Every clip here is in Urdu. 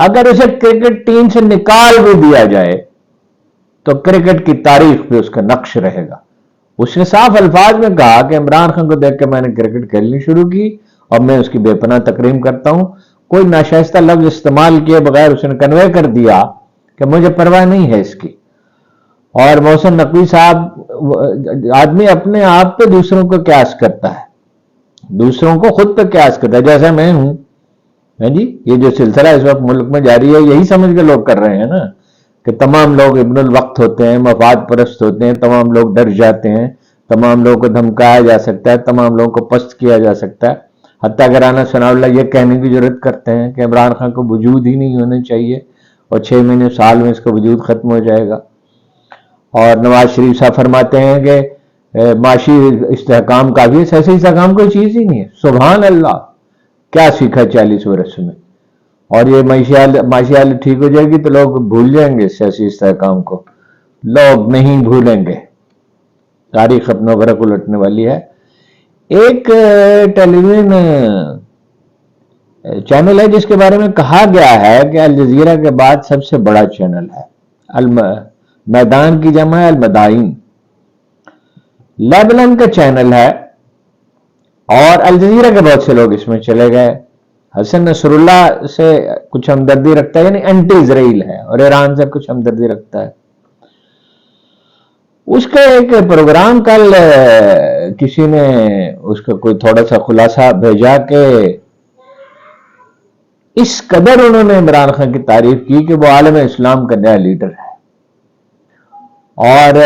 اگر اسے کرکٹ ٹیم سے نکال بھی دیا جائے تو کرکٹ کی تاریخ پہ اس کا نقش رہے گا. اس نے صاف الفاظ میں کہا کہ عمران خان کو دیکھ کے میں نے کرکٹ کھیلنی شروع کی اور میں اس کی بے پناہ تکریم کرتا ہوں. کوئی ناشائستہ لفظ استعمال کیے بغیر اس نے کنوے کر دیا کہ مجھے پرواہ نہیں ہے اس کی. اور محسن نقوی صاحب، آدمی اپنے آپ پہ دوسروں کو قیاس کرتا ہے، دوسروں کو خود پہ قیاس کرتا ہے. جیسا میں ہوں جی، یہ جو سلسلہ اس وقت ملک میں جاری ہے یہی سمجھ کے لوگ کر رہے ہیں نا کہ تمام لوگ ابن الوقت ہوتے ہیں، مفاد پرست ہوتے ہیں، تمام لوگ ڈر جاتے ہیں، تمام لوگوں کو دھمکایا جا سکتا ہے، تمام لوگوں کو پست کیا جا سکتا ہے. حتیٰ کہ رانا ثناء اللہ یہ کہنے کی ضرورت کرتے ہیں کہ عمران خان کو وجود ہی نہیں ہونا چاہیے اور 6 مہینے سال میں اس کا وجود ختم ہو جائے گا. اور نواز شریف صاحب فرماتے ہیں کہ معاشی استحکام کافی ہے. سیاسی استحکام کوئی چیز ہی نہیں ہے. سبحان اللہ، کیا سیکھا 40 برس میں. اور یہ معاشی حالت ٹھیک ہو جائے گی تو لوگ بھول جائیں گے سیاسی استحکام کو. لوگ نہیں بھولیں گے. تاریخ اپنا ورق الٹنے والی ہے. ایک ٹیلی ویژن چینل ہے جس کے بارے میں کہا گیا ہے کہ الجزیرہ کے بعد سب سے بڑا چینل ہے. میدان کی جمع ہے المدائن. لیبنان کا چینل ہے اور الجزیرہ کے بہت سے لوگ اس میں چلے گئے. حسن نصر اللہ سے کچھ ہمدردی رکھتا ہے، یعنی اینٹی اسرائیل ہے، اور ایران سے کچھ ہمدردی رکھتا ہے. اس کا ایک پروگرام کل کسی نے اس کا کوئی تھوڑا سا خلاصہ بھیجا کہ اس قدر انہوں نے عمران خان کی تعریف کی کہ وہ عالم اسلام کا نیا لیڈر ہے اور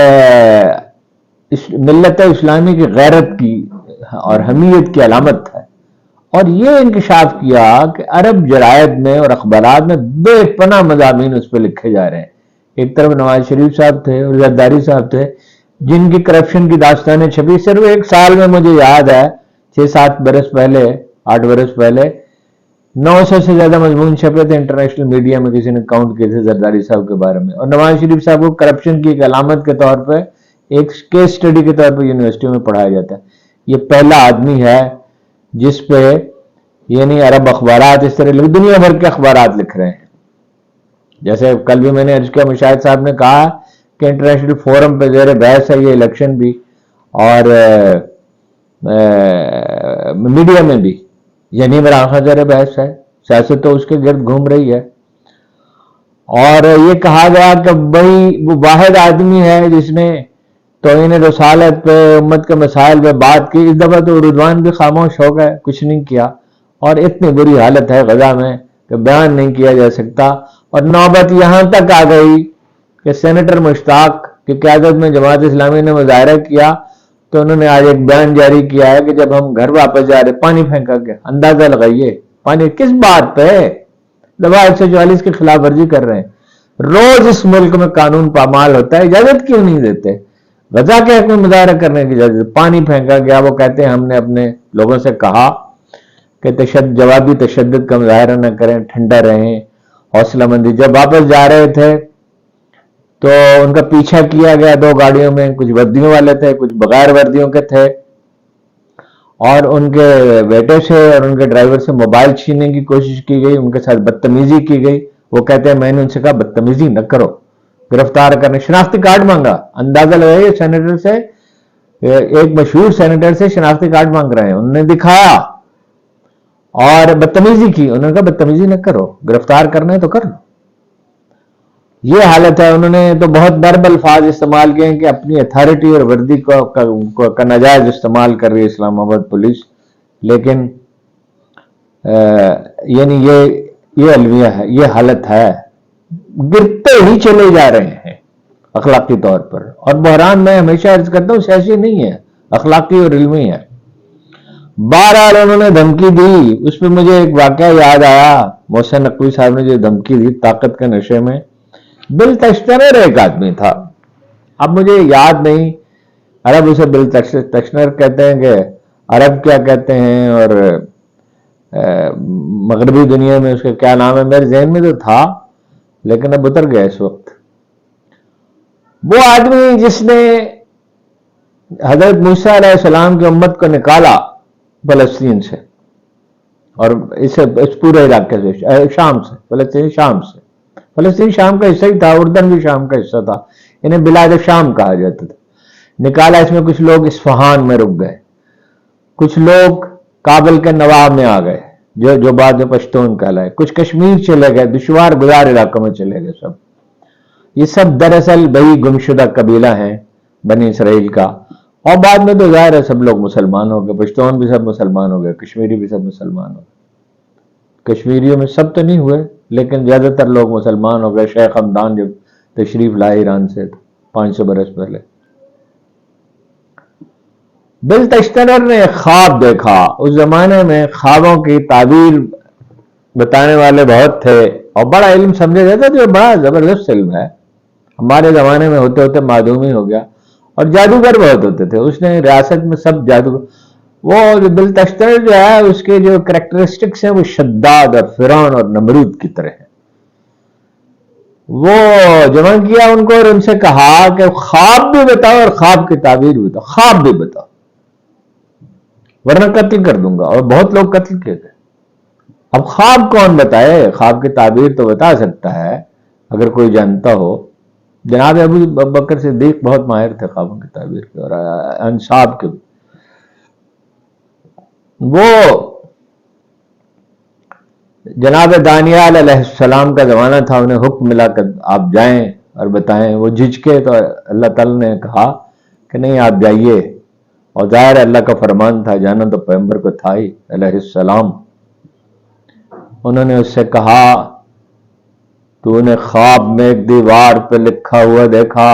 ملت اسلامی کی غیرت کی اور حمیت کی علامت ہے. اور یہ انکشاف کیا کہ عرب جرائد میں اور اخبارات میں بے پناہ مضامین اس پہ لکھے جا رہے ہیں. ایک طرف نواز شریف صاحب تھے اور زرداری صاحب تھے جن کی کرپشن کی داستانیں چھپی. صرف ایک سال میں مجھے یاد ہے 6-7 برس پہلے 8 برس پہلے 900 سے زیادہ مضمون چھپے تھے انٹرنیشنل میڈیا میں. کسی نے کاؤنٹ کیے تھے زرداری صاحب کے بارے میں. اور نواز شریف صاحب کو کرپشن کی ایک علامت کے طور پہ، ایک کیس سٹڈی کے طور پہ یونیورسٹیوں میں پڑھایا جاتا ہے. یہ پہلا آدمی ہے جس پہ یعنی عرب اخبارات اس طرح دنیا بھر کے اخبارات لکھ رہے ہیں. جیسے کل بھی میں نے عرض کیا، مشاہد صاحب نے کہا کہ انٹرنیشنل فورم پہ زیر بحث ہے یہ الیکشن بھی اور میڈیا میں بھی، یعنی عمران خان زیر بحث ہے. سیاست تو اس کے گرد گھوم رہی ہے. اور یہ کہا گیا کہ بھائی وہ واحد آدمی ہے جس نے توہین رسالت پہ، امت کے مسائل پہ بات کی. اس دفعہ تو رضوان بھی خاموش ہو گئے، کچھ نہیں کیا. اور اتنی بری حالت ہے غزہ میں کہ بیان نہیں کیا جا سکتا. اور نوبت یہاں تک آ گئی کہ سینیٹر مشتاق کی قیادت میں جماعت اسلامی نے مظاہرہ کیا تو انہوں نے آج ایک بیان جاری کیا ہے کہ جب ہم گھر واپس جا رہے پانی پھینکا گیا. اندازہ لگائیے پانی کس بات پہ؟ دفعہ 144 کی خلاف ورزی کر رہے ہیں. روز اس ملک میں قانون پامال ہوتا ہے، اجازت کیوں نہیں دیتے؟ غزہ کے حق میں مظاہرہ کرنے کی اجازت. پانی پھینکا گیا. وہ کہتے ہیں ہم نے اپنے لوگوں سے کہا کہ جوابی تشدد کا مظاہرہ نہ کریں، ٹھنڈا رہیں، حوصلہ مندی. جب واپس جا رہے تھے تو ان کا پیچھا کیا گیا 2 گاڑیوں میں. کچھ وردیوں والے تھے، کچھ بغیر وردیوں کے تھے، اور ان کے بیٹے سے اور ان کے ڈرائیور سے موبائل چھیننے کی کوشش کی گئی، ان کے ساتھ بدتمیزی کی گئی. وہ کہتے ہیں میں نے ان سے کہا بدتمیزی نہ کرو. گرفتار کرنے، شناختی کارڈ مانگا. اندازہ لگائیے سینیٹر سے، ایک مشہور سینیٹر سے شناختی کارڈ مانگ رہے ہیں. انہوں نے دکھایا اور بدتمیزی کی. انہوں نے کہا بدتمیزی نہ کرو، گرفتار کرنا ہے تو کر لو. یہ حالت ہے. انہوں نے تو بہت ضرب الفاظ استعمال کیے ہیں کہ اپنی اتھارٹی اور وردی کا ناجائز استعمال کر رہی ہے اسلام آباد پولیس. لیکن یعنی یہ المیہ ہے، یہ حالت ہے. گرتے ہی چلے جا رہے ہیں اخلاقی طور پر. اور بحران میں ہمیشہ عرض کرتا ہوں سیاسی نہیں ہے، اخلاقی اور علمی ہے. بہرحال انہوں نے دھمکی دی. اس پہ مجھے ایک واقعہ یاد آیا. محسن نقوی صاحب نے جو دھمکی دی طاقت کے نشے میں، بل تشنر ایک آدمی تھا، اب مجھے یاد نہیں، عرب اسے بل تشنر کہتے ہیں کہ عرب کیا کہتے ہیں اور مغربی دنیا میں اس کا کیا نام ہے، میرے ذہن میں تو تھا لیکن اب اتر گیا اس وقت. وہ آدمی جس نے حضرت موسیٰ علیہ السلام کی امت کو نکالا فلسطین سے اور اس پورے علاقے سے، شام سے، فلسطین شام سے، فلسطین شام کا حصہ ہی تھا، اردن بھی شام کا حصہ تھا، انہیں بلاد شام کہا جاتا تھا۔ نکالا اس میں کچھ لوگ اصفہان میں رک گئے، کچھ لوگ کابل کے نواب میں آ گئے جو بعد میں پشتون کہلائے، کچھ کشمیر چلے گئے، دشوار گزار علاقوں میں چلے گئے سب۔ یہ سب دراصل بڑی گمشدہ قبیلہ ہیں بنی اسرائیل کا، اور بعد میں تو ظاہر ہے سب لوگ مسلمان ہو گئے، پشتون بھی سب مسلمان ہو گئے، کشمیری بھی سب مسلمان ہو گئے۔ کشمیریوں میں سب تو نہیں ہوئے لیکن زیادہ تر لوگ مسلمان ہو گئے۔ شیخ حمدان جب تشریف لائے ایران سے 500 برس پہلے۔ بلتشطر نے خواب دیکھا، اس زمانے میں خوابوں کی تعبیر بتانے والے بہت تھے اور بڑا علم سمجھا جاتا تھا، جو بڑا زبردست علم ہے، ہمارے زمانے میں ہوتے ہوتے معدوم ہی ہو گیا، اور جادوگر بہت ہوتے تھے، اس نے ریاست میں سب جادوگر۔ وہ بلتشطر جو ہے اس کے جو کریکٹرسٹکس ہیں وہ شداد اور فرعون اور نمرود کی طرح ہیں۔ وہ جمع کیا ان کو اور ان سے کہا کہ خواب بھی بتاؤ اور خواب کی تعبیر بھی بتاؤ، خواب بھی بتاؤ ورنہ قتل کر دوں گا، اور بہت لوگ قتل کیے گئے۔ اب خواب کون بتائے؟ خواب کی تعبیر تو بتا سکتا ہے اگر کوئی جانتا ہو۔ جناب ابو بکر صدیق بہت ماہر تھے خوابوں کی تعبیر کے اور انصاب کے بھی۔ وہ جناب دانیال علیہ السلام کا زمانہ تھا، انہیں حکم ملا کہ آپ جائیں اور بتائیں۔ وہ جھجکے تو اللہ تعالیٰ نے کہا کہ نہیں آپ جائیے، اور ظاہر اللہ کا فرمان تھا، جانا تو پیغمبر کو تھا ہی علیہ السلام۔ انہوں نے اس سے کہا تو نے خواب میں ایک دیوار پہ لکھا ہوا دیکھا،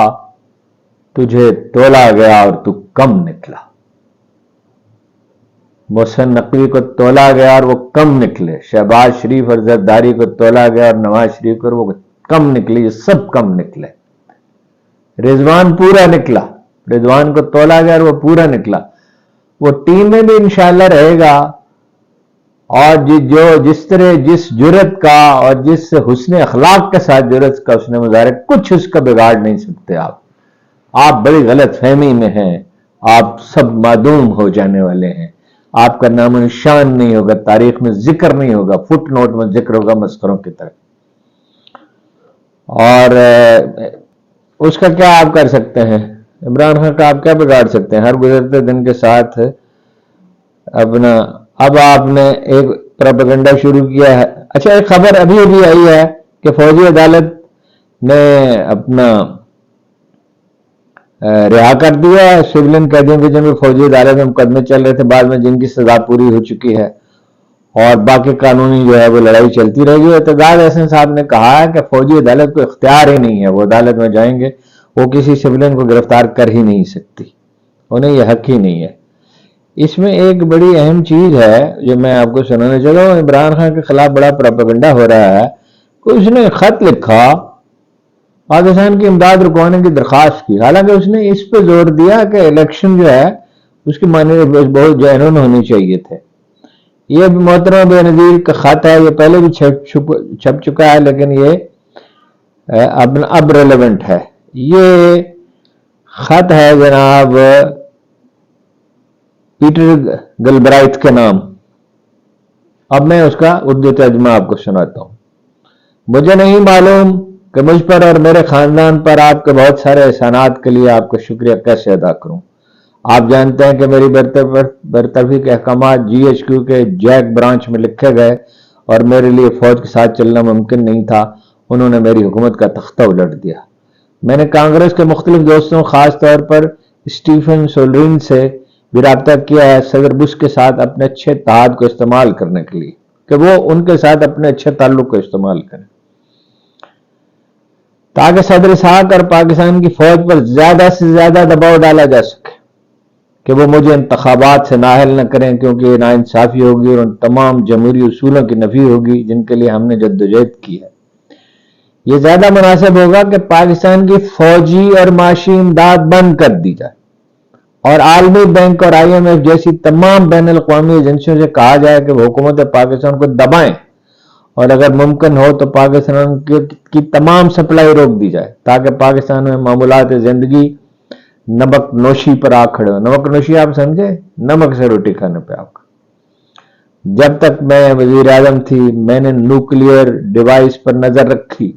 تجھے تولا گیا اور تو کم نکلا۔ محسن نقوی کو تولا گیا اور وہ کم نکلے، شہباز شریف اور زرداری کو تولا گیا اور نواز شریف کو وہ کم نکلے، یہ سب کم نکلے۔ رضوان پورا نکلا، رضوان کو تولا گیا اور وہ پورا نکلا۔ وہ ٹیم میں بھی انشاءاللہ رہے گا، اور جو جس طرح جس جرت کا اور جس حسن اخلاق کے ساتھ جرت کا اس نے مظاہرہ، کچھ اس کا بگاڑ نہیں سکتے آپ بڑی غلط فہمی میں ہیں، آپ سب معدوم ہو جانے والے ہیں، آپ کا نام و نشان نہیں ہوگا، تاریخ میں ذکر نہیں ہوگا، فٹ نوٹ میں ذکر ہوگا مسخروں کی طرح۔ اور اس کا کیا آپ کر سکتے ہیں؟ عمران خان کا آپ کیا بگاڑ سکتے ہیں؟ ہر گزرتے دن کے ساتھ اپنا، اب آپ نے ایک پروپیگنڈا شروع کیا ہے۔ اچھا ایک خبر ابھی آئی ہے کہ فوجی عدالت نے اپنا رہا کر دیا سولین قیدیوں کے، جن میں فوجی عدالت میں مقدمے چل رہے تھے، بعد میں جن کی سزا پوری ہو چکی ہے، اور باقی قانونی جو ہے وہ لڑائی چلتی رہے گی۔ اعتزاز احسن صاحب نے کہا ہے کہ فوجی عدالت کو اختیار ہی نہیں ہے، وہ عدالت میں جائیں گے، وہ کسی سولین کو گرفتار کر ہی نہیں سکتی، انہیں یہ حق ہی نہیں ہے۔ اس میں ایک بڑی اہم چیز ہے جو میں آپ کو سنانا چاہتا ہوں۔ عمران خان کے خلاف بڑا پروپیگنڈا ہو رہا ہے کہ اس نے خط لکھا، پاکستان کی امداد رکوانے کی درخواست کی، حالانکہ اس نے اس پہ زور دیا کہ الیکشن جو ہے اس کی معنی بہت جینون ہونی چاہیے تھے۔ یہ محترم بے نظیر کا خط ہے، یہ پہلے بھی چھپ چکا ہے لیکن یہ اب ریلیونٹ ہے۔ یہ خط ہے جناب پیٹر گلبرائٹ کے نام۔ اب میں اس کا اردو ترجمہ آپ کو سناتا ہوں۔ مجھے نہیں معلوم کہ مجھ پر اور میرے خاندان پر آپ کے بہت سارے احسانات کے لیے آپ کو شکریہ کیسے ادا کروں۔ آپ جانتے ہیں کہ میری برطرفی کے احکامات جی ایچ کیو کے جیک برانچ میں لکھے گئے اور میرے لیے فوج کے ساتھ چلنا ممکن نہیں تھا۔ انہوں نے میری حکومت کا تختہ الٹ دیا۔ میں نے کانگریس کے مختلف دوستوں، خاص طور پر اسٹیفن سولرین سے بھی رابطہ کیا ہے، صدر بش کے ساتھ اپنے اچھے اتحاد کو استعمال کرنے کے لیے، کہ وہ ان کے ساتھ اپنے اچھے تعلق کو استعمال کریں تاکہ صدر اسحاق اور پاکستان کی فوج پر زیادہ سے زیادہ دباؤ ڈالا جا سکے کہ وہ مجھے انتخابات سے نااہل نہ کریں، کیونکہ یہ ناانصافی ہوگی اور ان تمام جمہوری اصولوں کی نفی ہوگی جن کے لیے ہم نے جدوجہد کی ہے۔ یہ زیادہ مناسب ہوگا کہ پاکستان کی فوجی اور معاشی امداد بند کر دی جائے اور عالمی بینک اور آئی ایم ایف جیسی تمام بین الاقوامی ایجنسیوں سے کہا جائے کہ وہ حکومت پاکستان کو دبائیں، اور اگر ممکن ہو تو پاکستان کی تمام سپلائی روک دی جائے تاکہ پاکستان میں معمولات زندگی نمک نوشی پر آ کھڑے ہو۔ نمک نوشی آپ سمجھے؟ نمک سے روٹی کھانے پہ آپ کا۔ جب تک میں وزیر اعظم تھی میں نے نیوکلیئر ڈیوائس پر نظر رکھی،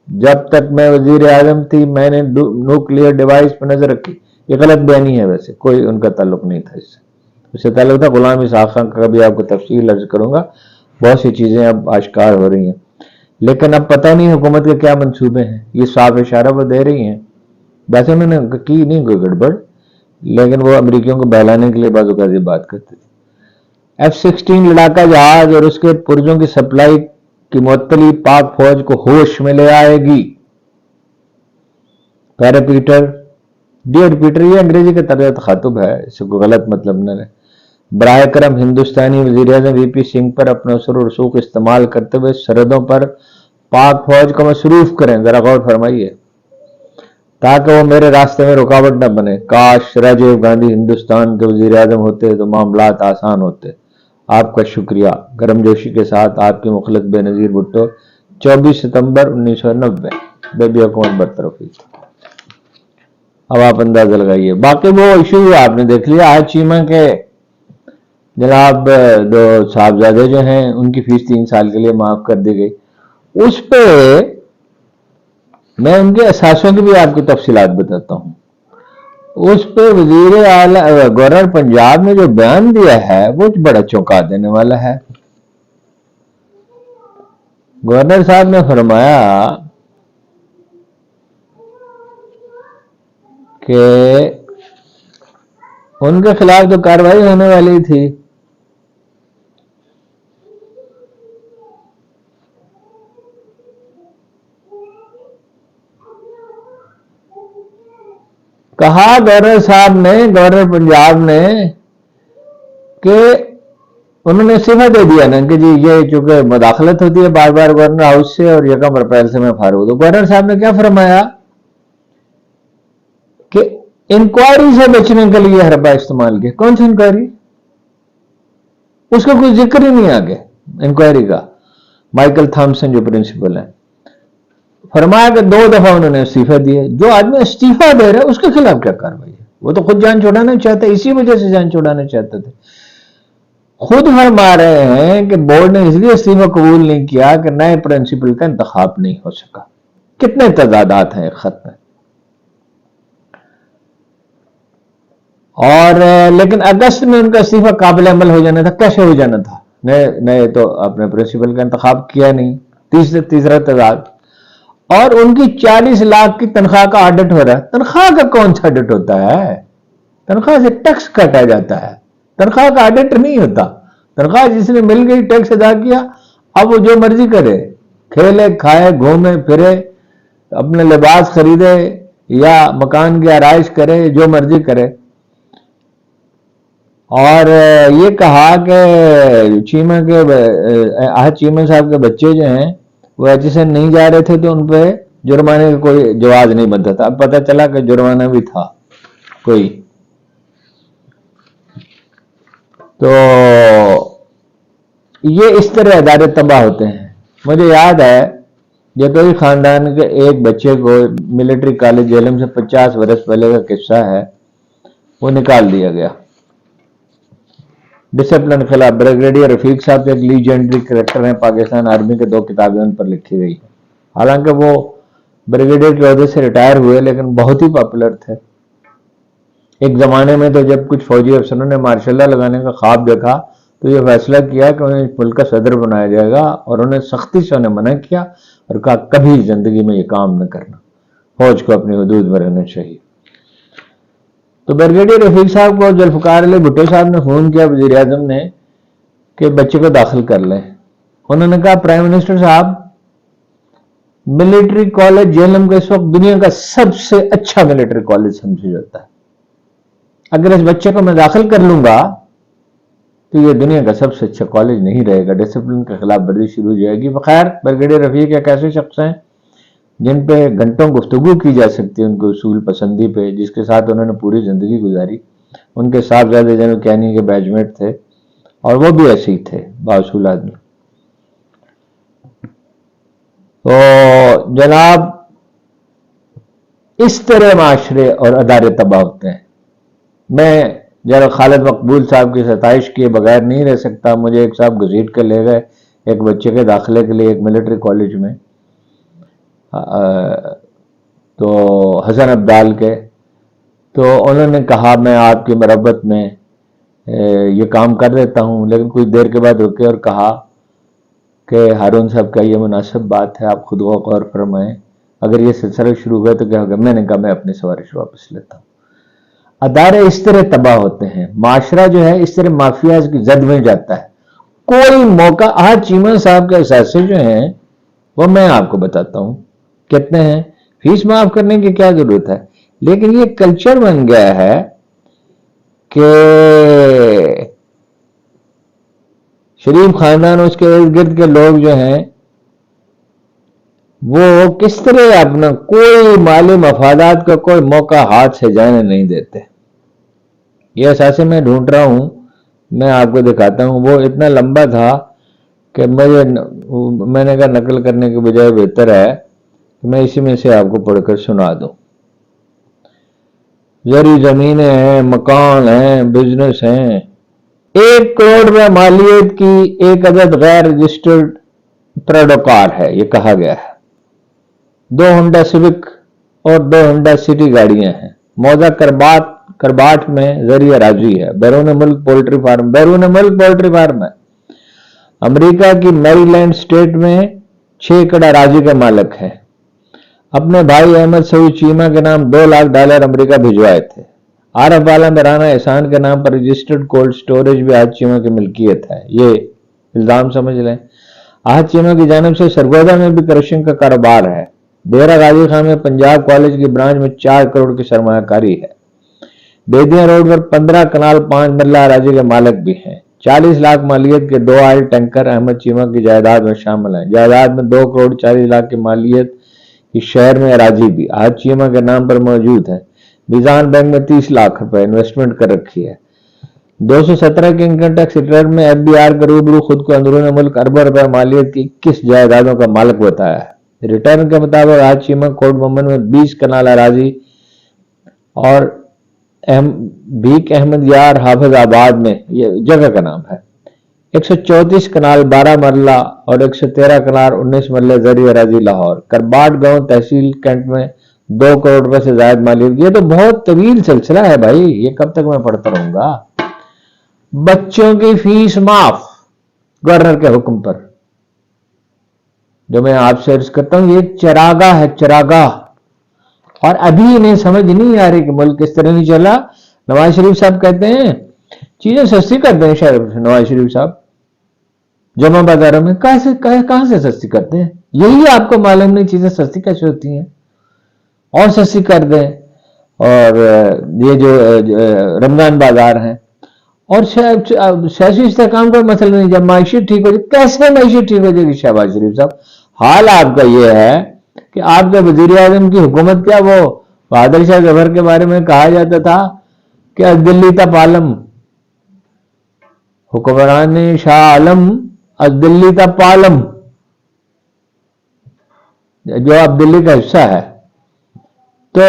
جب تک میں وزیر اعظم تھی میں نے نیوکلیئر ڈیوائس پر نظر رکھی. یہ غلط بیانی ہے، ویسے کوئی ان کا تعلق نہیں تھا اس سے تعلق تھا غلام اسحاق خان کا. بھی آپ کو تفصیل عرض کروں گا، بہت سی چیزیں اب آشکار ہو رہی ہیں، لیکن اب پتہ نہیں حکومت کے کیا منصوبے ہیں. یہ صاف اشارہ وہ دے رہی ہیں، ویسے انہوں نے کی نہیں کوئی گڑبڑ، لیکن وہ امریکیوں کو بہلانے کے لیے بعض اوقات یہ بات کرتے تھے. F-16 لڑاکا جہاز اور اس کے پرزوں کی سپلائی کی معطلی پاک فوج کو ہوش میں لے آئے گی. پیرا پیٹر، ڈیئر پیٹر، یہ انگریزی کا طرز تخاطب ہے، اس سے کوئی غلط مطلب نہ ہے. براہ کرم ہندوستانی وزیر اعظم وی پی سنگھ پر اپنا اثر و رسوخ استعمال کرتے ہوئے سرحدوں پر پاک فوج کو مصروف کریں. ذرا غور فرمائیے، تاکہ وہ میرے راستے میں رکاوٹ نہ بنے. کاش راجیو گاندھی ہندوستان کے وزیر اعظم ہوتے تو معاملات آسان ہوتے. آپ کا شکریہ. گرم جوشی کے ساتھ آپ کی مخلص بے نظیر بھٹو، 24 ستمبر 1990. بیبی حکومت برطرف ہوئی. اب آپ اندازہ لگائیے. باقی وہ ایشو آپ نے دیکھ لیا. آج چیمہ کے جناب دو صاحبزادے جو ہیں ان کی فیس 3 سال کے لیے معاف کر دی گئی. اس پہ میں ان کے اثاثوں کی بھی آپ کو تفصیلات بتاتا ہوں. اس پہ وزیر اعلی گورنر پنجاب نے جو بیان دیا ہے وہ بڑا چونکا دینے والا ہے. گورنر صاحب نے فرمایا کہ ان کے خلاف تو کارروائی ہونے والی تھی، کہا گورنر صاحب نے، گورنر پنجاب نے، کہ انہوں نے استعفیٰ دے دیا نا کہ جی یہ چونکہ مداخلت ہوتی ہے بار بار گورنر ہاؤس سے اور 1 اپریل سے میں فارغ ہوں. تو گورنر صاحب نے کیا فرمایا کہ انکوائری سے بچنے کے لیے حربہ استعمال کیا. کون سی انکوائری؟ اس کا کوئی ذکر ہی نہیں آگے انکوائری کا. مائیکل تھامسن جو پرنسپل ہیں، فرمایا کہ 2 دفعہ انہوں نے استعفیٰ دیے. جو آدمی استعفیٰ دے رہا ہے اس کے خلاف کیا کارروائی ہے؟ وہ تو خود جان چھوڑانا چاہتے، اسی وجہ سے جان چھوڑانا چاہتے تھے. خود فرما رہے ہیں کہ بورڈ نے اس لیے استعفیٰ قبول نہیں کیا کہ نئے پرنسپل کا انتخاب نہیں ہو سکا. کتنے تضادات ہیں ایک خط میں. اور لیکن اگست میں ان کا استعفیٰ قابل عمل ہو جانا تھا. کیسے ہو جانا تھا؟ نئے تو اپنے پرنسپل کا انتخاب کیا نہیں. تیسرا تضاد. اور ان کی 40 لاکھ کی تنخواہ کا آڈٹ ہو رہا ہے. تنخواہ کا کون سا آڈٹ ہوتا ہے؟ تنخواہ سے ٹیکس کاٹا جاتا ہے، تنخواہ کا آڈٹ نہیں ہوتا. تنخواہ جس نے مل گئی ٹیکس ادا کیا، اب وہ جو مرضی کرے، کھیلے کھائے گھومے پھرے، اپنے لباس خریدے یا مکان کی آرائش کرے، جو مرضی کرے. اور یہ کہا کہ چیمہ صاحب کے بچے جو ہیں وہ ایجوکیشن نہیں جا رہے تھے تو ان پہ جرمانے کا کوئی جواز نہیں بنتا تھا. اب پتہ چلا کہ جرمانہ بھی تھا کوئی. تو یہ اس طرح ادارے تباہ ہوتے ہیں. مجھے یاد ہے جتوئی خاندان کے ایک بچے کو ملٹری کالج جیلم سے 50 برس پہلے کا قصہ ہے، وہ نکال دیا گیا. ڈسپلن خلاف. بریگیڈیئر رفیق صاحب ایک لیجنڈری کریکٹر ہیں پاکستان آرمی کے، 2 کتابیں ان پر لکھی گئی. حالانکہ وہ بریگیڈیئر کے عہدے سے ریٹائر ہوئے لیکن بہت ہی پاپولر تھے. ایک زمانے میں تو جب کچھ فوجی افسروں نے مارشل لا لگانے کا خواب دیکھا تو یہ فیصلہ کیا کہ انہیں ملک کا صدر بنایا جائے گا، اور انہیں سختی سے انہیں منع کیا اور کہا کبھی زندگی میں یہ کام نہ کرنا، فوج کو اپنی حدود میں رہنا چاہیے. تو بریگیڈیئر رفیق صاحب کو ذوالفقار علی بھٹو صاحب نے فون کیا وزیر اعظم نے کہ بچے کو داخل کر لیں. انہوں نے کہا پرائم منسٹر صاحب، ملٹری کالج جیلم کا اس وقت دنیا کا سب سے اچھا ملٹری کالج سمجھا جاتا ہے. اگر اس بچے کو میں داخل کر لوں گا تو یہ دنیا کا سب سے اچھا کالج نہیں رہے گا، ڈسپلن کے خلاف ورزی شروع ہو جائے گی. بخیر بریگیڈیئر رفیق ایک ایسے شخص ہیں جن پہ گھنٹوں گفتگو کی جا سکتی ہے، ان کے اصول پسندی پہ، جس کے ساتھ انہوں نے پوری زندگی گزاری. ان کے صاحبزادے جنرل کینی کے بیچمیٹ تھے اور وہ بھی ایسے ہی تھے، بااصول آدمی. تو جناب اس طرح معاشرے اور ادارے تباہ ہوتے ہیں. میں جنرل خالد مقبول صاحب کی ستائش کیے بغیر نہیں رہ سکتا. مجھے ایک صاحب گھسیٹ کے لے گئے ایک بچے کے داخلے کے لیے ایک ملٹری کالج میں، تو حسن عبدال کے. تو انہوں نے کہا میں آپ کی مربت میں یہ کام کر دیتا ہوں، لیکن کچھ دیر کے بعد رکے اور کہا کہ ہارون صاحب کا یہ مناسب بات ہے، آپ خود غور فرمائیں، اگر یہ سلسلہ شروع ہوا تو کیا ہوگا؟ میں نے کہا میں اپنی سفارش واپس لیتا ہوں. ادارے اس طرح تباہ ہوتے ہیں، معاشرہ جو ہے اس طرح مافیاز کی زد میں جاتا ہے. کوئی موقع، آج چیمہ صاحب کے اثاثے جو ہیں وہ میں آپ کو بتاتا ہوں کتنے ہیں، فیس معاف کرنے کی کیا ضرورت ہے، لیکن یہ کلچر بن گیا ہے کہ شریف خاندان اس کے ارد گرد کے لوگ جو ہیں وہ کس طرح اپنا کوئی مالی مفادات کا کوئی موقع ہاتھ سے جانے نہیں دیتے. یہ اثاثے میں ڈھونڈ رہا ہوں، میں آپ کو دکھاتا ہوں. وہ اتنا لمبا تھا کہ میں نے کہا نقل کرنے کے بجائے بہتر ہے کہ میں اسی میں سے آپ کو پڑھ کر سنا دوں. زرعی زمینیں ہیں، مکان ہیں، بزنس ہیں. 1 کروڑ روپے مالیت کی ایک عدد غیر رجسٹرڈ پراڈو کار ہے، یہ کہا گیا ہے. 2 ہونڈا سیوک اور 2 ہونڈا سٹی گاڑیاں ہیں. موضع کرباٹ میں زرعی اراضی ہے. بیرون ملک پولٹری فارم ہے. امریکہ کی میری لینڈ اسٹیٹ میں 6 ایکڑ اراضی کا مالک ہے. اپنے بھائی احمد سعود چیمہ کے نام $2 لاکھ امریکہ بھجوائے تھے. عارف عالم رانا احسان کے نام پر رجسٹرڈ کولڈ سٹوریج بھی آج چیمہ کی ملکیت ہے. یہ الزام سمجھ لیں. آج چیمہ کی جانب سے سرگودا میں بھی کرشنگ کا کاروبار ہے. ڈیرہ غازی خان میں پنجاب کالج کی برانچ میں 4 کروڑ کی سرمایہ کاری ہے. بیدیاں روڈ پر 15 کنال 5 مرلہ اراضی کے مالک بھی ہیں. 40 لاکھ مالیت کے 2 آئل ٹینکر احمد چیمہ کی جائیداد میں شامل ہیں. جائیداد میں 2 کروڑ 40 لاکھ کی مالیت کی شہر میں اراضی بھی آج چیمہ کے نام پر موجود ہے. میزان بینک میں 30 لاکھ روپے انویسٹمنٹ کر رکھی ہے. 217 کے انکم ٹیکس ریٹرن میں FBR کے روبرو خود کو اندرون ملک اربوں روپے مالیت کی 21 جائیدادوں کا مالک بتایا ہے. ریٹرن کے مطابق آج چیمہ کوٹ بمن میں 20 کنال اراضی اور بھیک احمد یار حافظ آباد میں، یہ جگہ کا نام ہے، 134 کنال 12 مرلہ اور 113 کنال 19 مرلہ زرعی اراضی لاہور. کرباٹ گاؤں تحصیل کینٹ میں 2 کروڑ روپے سے زائد مالیت. یہ تو بہت طویل سلسلہ ہے بھائی، یہ کب تک میں پڑھتا رہوں گا. بچوں کی فیس معاف گورنر کے حکم پر، جو میں آپ سے عرض کرتا ہوں یہ چراگاہ ہے، چراگاہ. اور ابھی انہیں سمجھ نہیں آ رہی کہ ملک کس طرح نہیں چلا. نواز شریف صاحب کہتے ہیں چیزیں سستی کرتے ہیں. شاید نواز شریف صاحب جمع بازاروں میں کہاں سے سستی کرتے ہیں؟ یہی آپ کو معلوم نہیں چیزیں سستی کیسے ہوتی ہیں، اور سستی کر دیں. اور یہ جو رمضان بازار ہیں اور سیاسی استحکام کا مسئلہ نہیں. جب معیشت ٹھیک ہو جائے، کیسے معیشت ٹھیک ہو جائے گی شہباز شریف صاحب؟ حال آپ کا یہ ہے کہ آپ کے وزیر اعظم کی حکومت، کیا وہ بہادر شاہ ظفر کے بارے میں کہا جاتا تھا کہ از دلی تا پالم، حکمران شاہ عالم از دلی تا پالم، جو اب دلی کا حصہ ہے. تو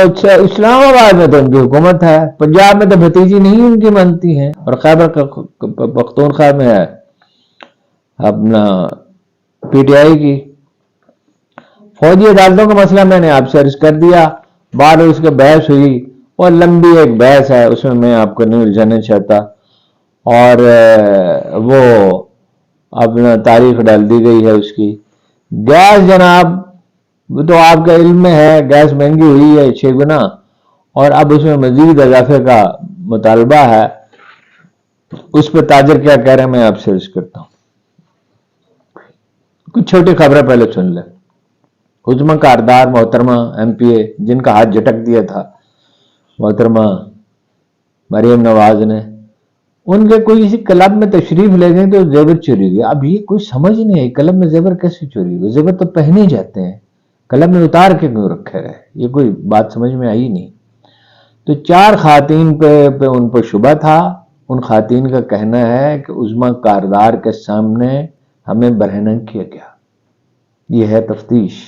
اسلام آباد میں تو ان کی حکومت ہے، پنجاب میں تو بھتیجی نہیں ان کی مانتی ہیں، اور خیبر پختونخوا میں ہے اپنا PTI کی. فوجی عدالتوں کا مسئلہ میں نے آپ سے عرض کر دیا. بعد اس کے بحث ہوئی اور لمبی ایک بحث ہے، اس میں آپ کو نہیں الجھانا چاہتا. اور وہ اپنا تاریخ ڈال دی گئی ہے اس کی. گیس جناب، وہ تو آپ کا علم میں ہے، گیس مہنگی ہوئی ہے 6 گنا، اور اب اس میں مزید اضافے کا مطالبہ ہے. اس پہ تاجر کیا کہہ رہے ہیں میں آپ سے عرض کرتا ہوں. کچھ چھوٹی خبریں پہلے سن لیں. عظمی کاردار محترمہ MPA جن کا ہاتھ جھٹک دیا تھا محترمہ مریم نواز نے، ان کے کوئی کسی کلب میں تشریف لے گئے تو زیور چوری ہوئی. اب یہ کوئی سمجھ نہیں آئی کلب میں زیور کیسے چوری ہوئی؟ زیور تو پہنے جاتے ہیں، کلب میں اتار کے کیوں رکھے رہے؟ یہ کوئی بات سمجھ میں آئی نہیں. تو 4 خواتین پہ ان پر شبہ تھا. ان خواتین کا کہنا ہے کہ عظمی کاردار کے سامنے ہمیں برہنہ کیا گیا. یہ ہے تفتیش.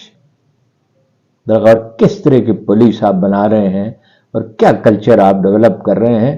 درغور کس طرح کی پولیس آپ بنا رہے ہیں اور کیا کلچر آپ ڈیولپ کر رہے ہیں.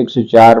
104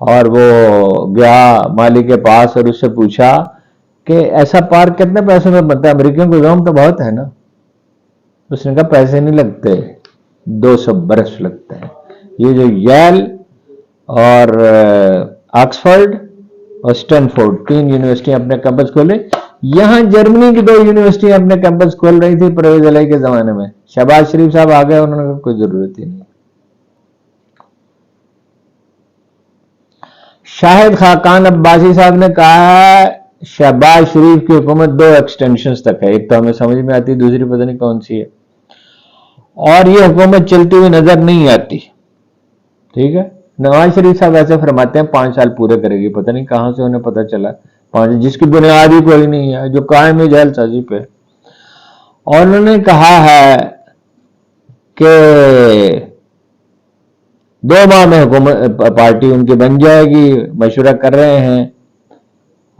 اور وہ گیا مالی کے پاس اور اس سے پوچھا کہ ایسا پارک کتنے پیسوں میں بنتا ہے، امریکیوں کو زوم تو بہت ہے نا. اس نے کہا پیسے نہیں لگتے، 200 برس لگتے ہیں. یہ جو ییل اور آکسفورڈ اور اسٹینفورڈ 3 یونیورسٹیاں اپنے کیمپس کھولے. یہاں جرمنی کی 2 یونیورسٹیاں اپنے کیمپس کھول رہی تھی پرویز علیہ کے زمانے میں. شہباز شریف صاحب آ گئے، انہوں نے کہا کوئی ضرورت ہی نہیں. شاہد خاقان عباسی صاحب نے کہا شہباز شریف کی حکومت 2 ایکسٹینشنز تک ہے، ایک تو ہمیں سمجھ میں آتی، دوسری پتہ نہیں کون سی ہے، اور یہ حکومت چلتی ہوئی نظر نہیں آتی. ٹھیک ہے. نواز شریف صاحب ایسے فرماتے ہیں 5 سال پورے کرے گی، پتہ نہیں کہاں سے انہیں پتہ چلا 5، جس کی بنیاد ہی کوئی نہیں ہے، جو قائم ہے جہل سازی پہ. اور انہوں نے کہا ہے کہ 2 ماہ میں حکومت پارٹی ان کی بن جائے گی، مشورہ کر رہے ہیں.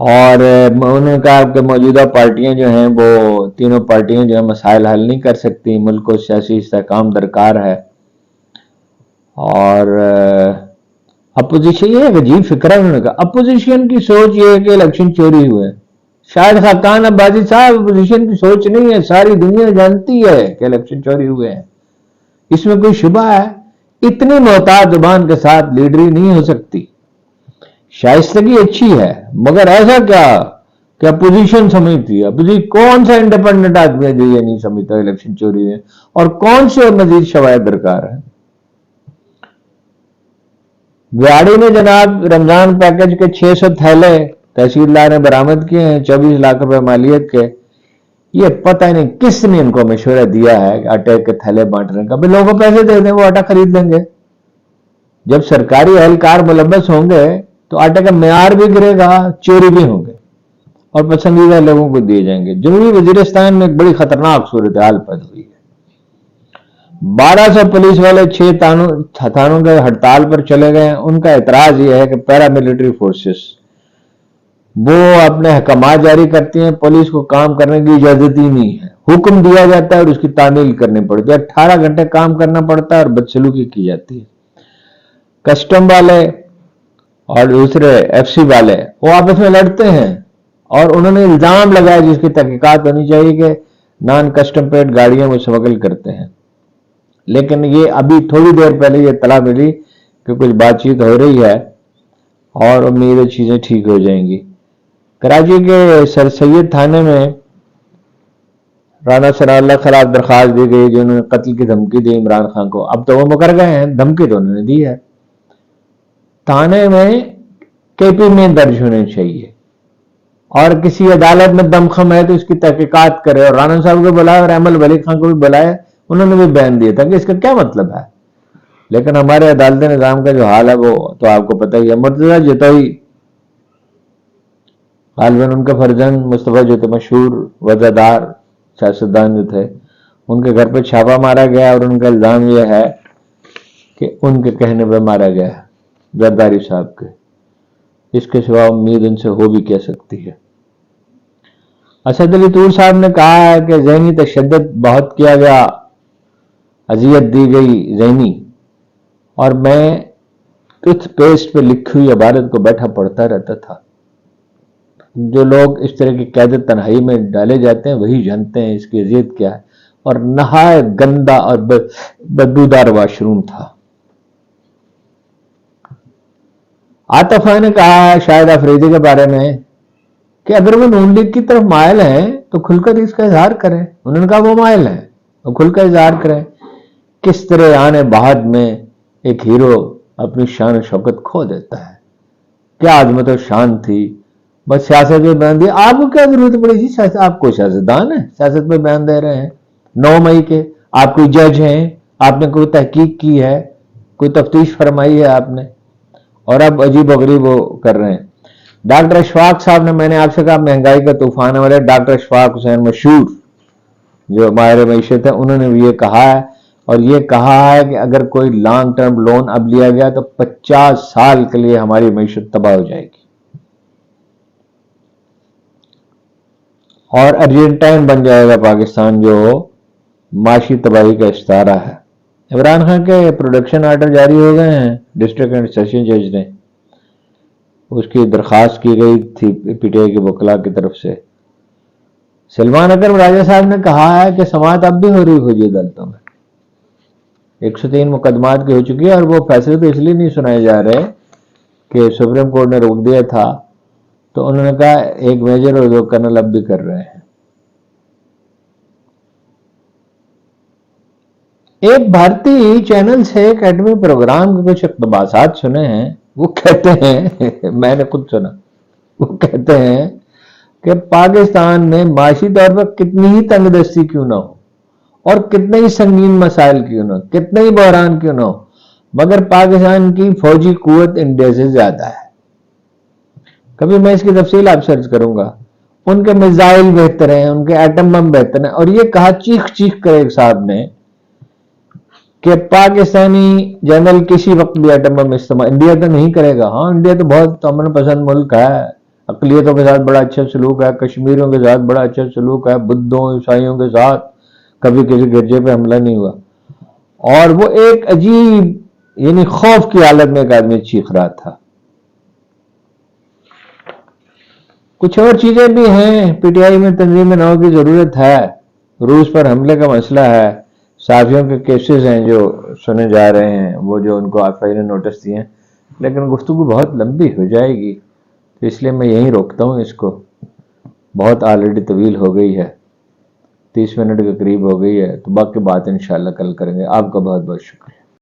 اور انہوں نے کہا کہ موجودہ پارٹیاں جو ہیں وہ تینوں پارٹیاں جو ہیں مسائل حل نہیں کر سکتی، ملک کو سیاسی استحکام درکار ہے. اور اپوزیشن، یہ ایک عجیب فکر ہے، انہوں نے کہا اپوزیشن کی سوچ یہ ہے کہ الیکشن چوری ہوئے. شاہد خاقان عباسی صاحب، اپوزیشن کی سوچ نہیں ہے، ساری دنیا جانتی ہے کہ الیکشن چوری ہوئے ہیں، اس میں کوئی شبہ ہے. اتنی محتاط زبان کے ساتھ لیڈری نہیں ہو سکتی. شائستگی اچھی ہے مگر ایسا کیا کہ اپوزیشن سمجھتی ہے. اپوزیشن کون سا انڈیپینڈنٹ آدمی ہے جو یہ نہیں سمجھتا الیکشن چوری ہے، اور کون سے مزید شواہد درکار ہیں. ویاڑی میں جناب رمضان پیکج کے 600 تھیلے تحصیلدار نے برآمد کیے ہیں، 24 لاکھ روپے مالیت کے. یہ پتہ نہیں کس نے ان کو مشورہ دیا ہے کہ آٹے کے تھیلے بانٹنے کا. لوگوں کو پیسے دے دیں، وہ آٹا خرید لیں گے. جب سرکاری اہلکار ملوث ہوں گے تو آٹے کا معیار بھی گرے گا، چوری بھی ہوں گے، اور پسندیدہ لوگوں کو دیے جائیں گے. جنوبی وزیرستان میں ایک بڑی خطرناک صورتحال پیدا ہوئی ہے. 1200 پولیس والے 6 تھانوں کے ہڑتال پر چلے گئے. ان کا اعتراض یہ ہے کہ پیراملٹری فورسز وہ اپنے احکامات جاری کرتی ہیں، پولیس کو کام کرنے کی اجازت ہی نہیں ہے. حکم دیا جاتا ہے اور اس کی تعمیل کرنی پڑتی ہے. 18 گھنٹے کام کرنا پڑتا ہے اور بدسلوکی کی جاتی ہے. کسٹم والے اور دوسرے ایف سی والے وہ آپس میں لڑتے ہیں، اور انہوں نے الزام لگایا جس کی تحقیقات ہونی چاہیے کہ نان کسٹم پیڈ گاڑیوں میں اسمگل کرتے ہیں. لیکن یہ ابھی تھوڑی دیر پہلے یہ اطلاع ملی کہ کچھ بات چیت ہو رہی ہے اور امید ہے چیزیں ٹھیک ہو جائیں گی. کراچی کے سر سید تھانے میں رانا ثناء اللہ خلاف درخواست دی گئی جنہوں نے قتل کی دھمکی دی عمران خان کو. اب تو وہ مکر گئے ہیں، دھمکی تو انہوں نے دی ہے. تھانے میں کے پی میں درج ہونے چاہیے، اور کسی عدالت میں دمخم ہے تو اس کی تحقیقات کرے. اور رانا صاحب کو بلائے اور احمد ولی خان کو بھی بلائے، انہوں نے بھی بیان دیا تھا کہ اس کا کیا مطلب ہے. لیکن ہمارے عدالتی نظام کا جو حال ہے وہ تو آپ کو پتہ ہی ہے. مرتضیٰ جتوئی غالباً ان کے فرزند مصطفیٰ جتوئی مشہور وزادار سیاستدان جو تھے، ان کے گھر پہ چھاپا مارا گیا اور ان کا الزام یہ ہے کہ ان کے کہنے پہ مارا گیا ہے، زرداری صاحب کے. اس کے سوا امید ان سے ہو بھی کیا سکتی ہے. اسد علی طور صاحب نے کہا ہے کہ ذہنی تشدد بہت کیا گیا، اذیت دی گئی ذہنی، اور میں ٹوتھ پیسٹ پہ لکھی ہوئی عبارت کو بیٹھا پڑھتا رہتا تھا. جو لوگ اس طرح کی قید تنہائی میں ڈالے جاتے ہیں وہی جانتے ہیں اس کی اذیت کیا ہے. اور نہایت گندا اور بدبودار واش روم تھا. عاطف نے کہا شاہد افریدی کے بارے میں کہ اگر وہ نون لیگ کی طرف مائل ہیں تو کھل کر اس کا اظہار کریں. انہوں نے کہا وہ مائل ہیں، وہ کھل کر اظہار کریں. کس طرح آنے بہاد میں ایک ہیرو اپنی شان و شوکت کھو دیتا ہے. کیا عظمت و شان تھی، بس سیاست میں بیان دیا. آپ کو کیا ضرورت پڑی تھی سیاست؟ آپ کو سیاستدان ہیں، سیاست میں بیان دے رہے ہیں. 9 مئی کے آپ کوئی جج ہیں، آپ نے کوئی تحقیق کی ہے، کوئی تفتیش فرمائی ہے آپ نے، اور اب عجیب و غریب وہ کر رہے ہیں. ڈاکٹر اشفاق صاحب نے، میں نے آپ سے کہا مہنگائی کا طوفان والے ڈاکٹر اشفاق حسین مشہور جو ماہر معیشت ہے، انہوں نے بھی یہ کہا ہے، اور یہ کہا ہے کہ اگر کوئی لانگ ٹرم لون اب لیا گیا تو 50 سال کے لیے ہماری معیشت تباہ ہو جائے گی. اور ارجنٹائن بن جائے گا پاکستان، جو معاشی تباہی کا استعارہ ہے. عمران خان کے پروڈکشن آرڈر جاری ہو گئے ہیں ڈسٹرکٹ اینڈ سیشن جج نے. اس کی درخواست کی گئی تھی پی ٹی آئی کے وکلاء کی طرف سے. سلمان اکرم راجہ صاحب نے کہا ہے کہ سماعت اب بھی ہو رہی فوجی عدالتوں میں. 103 مقدمات کی ہو چکی ہے اور وہ فیصلے تو اس لیے نہیں سنائے جا رہے کہ سپریم کورٹ نے روک دیا تھا، تو انہوں نے کہا ایک میجر اور 2 کرنل اب بھی کر رہے ہیں. ایک بھارتی چینل سے ایک ایٹمی پروگرام کے کچھ اقتباسات سنے ہیں. وہ کہتے ہیں میں نے خود سنا، وہ کہتے ہیں کہ پاکستان میں معاشی طور پر کتنی ہی تنگ دستی کیوں نہ ہو اور کتنے ہی سنگین مسائل کیوں نہ ہو، کتنے ہی بحران کیوں نہ ہو، مگر پاکستان کی فوجی قوت انڈیا سے زیادہ ہے. کبھی میں اس کی تفصیل آپ سرچ کروں گا. ان کے میزائل بہتر ہیں، ان کے ایٹم بم بہتر ہیں. اور یہ کہا چیخ چیخ کر ایک صاحب نے کہ پاکستانی جنرل کسی وقت بھی ایٹم بم استعمال انڈیا تو نہیں کرے گا. ہاں انڈیا تو بہت امن پسند ملک ہے، اقلیتوں کے ساتھ بڑا اچھا سلوک ہے، کشمیریوں کے ساتھ بڑا اچھا سلوک ہے، بدھوں عیسائیوں کے ساتھ کبھی کسی گرجے پہ حملہ نہیں ہوا. اور وہ ایک عجیب یعنی خوف کی حالت میں ایک آدمی چیخ رہا تھا. کچھ اور چیزیں بھی ہیں. پی ٹی آئی میں تنظیم نو کی ضرورت ہے. روس پر حملے کا مسئلہ ہے، صحافیوں کے کیسز ہیں جو سنے جا رہے ہیں، وہ جو ان کو آئی نے نوٹس دیے ہیں. لیکن گفتگو بہت لمبی ہو جائے گی، تو اس لیے میں یہیں روکتا ہوں اس کو. بہت آلریڈی طویل ہو گئی ہے، 30 منٹ کے قریب ہو گئی ہے. تو باقی بات انشاءاللہ کل کریں گے. آپ کا بہت بہت شکریہ.